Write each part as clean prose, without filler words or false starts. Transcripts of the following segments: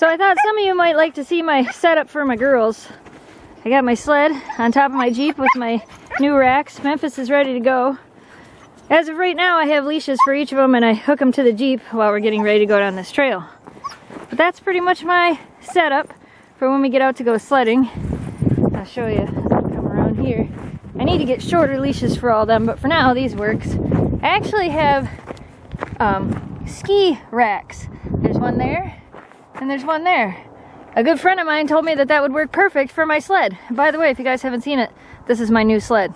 So I thought some of you might like to see my setup for my girls. I got my sled on top of my Jeep with my new racks. Memphis is ready to go. As of right now, I have leashes for each of them and I hook them to the Jeep while we're getting ready to go down this trail. But that's pretty much my setup for when we get out to go sledding. I'll show you. I'll come around here. I need to get shorter leashes for all of them, but for now these works. I actually have ski racks. There's one there and there's one there. A good friend of mine told me that that would work perfect for my sled. By the way, if you guys haven't seen it, this is my new sled.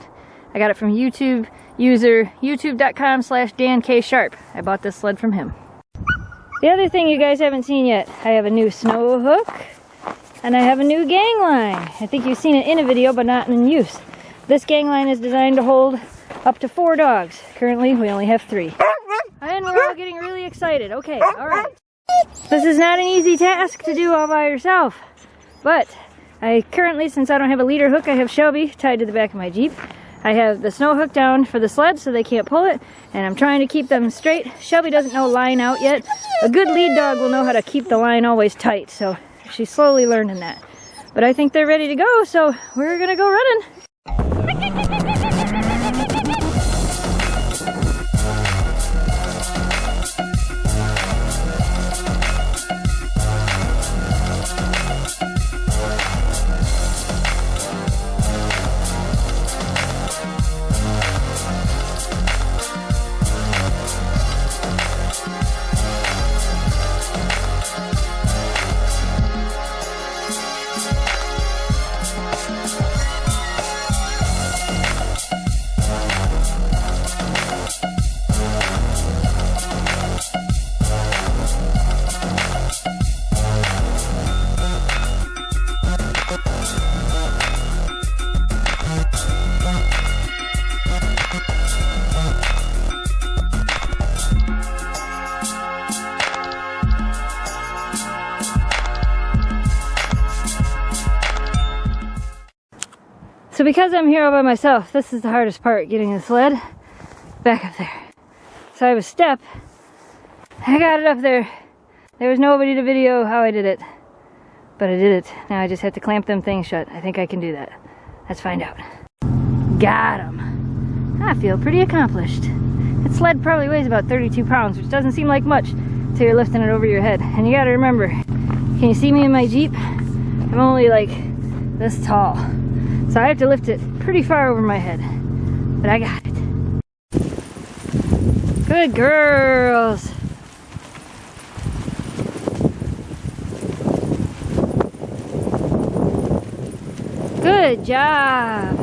I got it from YouTube user youtube.com/DanKSharp. I bought this sled from him. The other thing you guys haven't seen yet, I have a new snow hook and I have a new gang line. I think you've seen it in a video but not in use. This gang line is designed to hold up to 4 dogs. Currently we only have 3. And we're all getting really excited. Okay, alright. This is not an easy task to do all by yourself, but I currently, since I don't have a leader hook, I have Shelby tied to the back of my Jeep. I have the snow hook down for the sled so they can't pull it, and I'm trying to keep them straight. Shelby doesn't know line out yet. A good lead dog will know how to keep the line always tight, so she's slowly learning that. But I think they're ready to go, so we're gonna go running. So because I'm here all by myself, this is the hardest part, getting the sled back up there. So I have a step. I got it up there. There was nobody to video how I did it. But I did it. Now I just have to clamp them things shut. I think I can do that. Let's find out. Got him. I feel pretty accomplished. That sled probably weighs about 32 pounds, which doesn't seem like much until you're lifting it over your head. And you gotta remember, can you see me in my Jeep? I'm only like this tall. So I have to lift it pretty far over my head. But I got it. Good girls. Good job.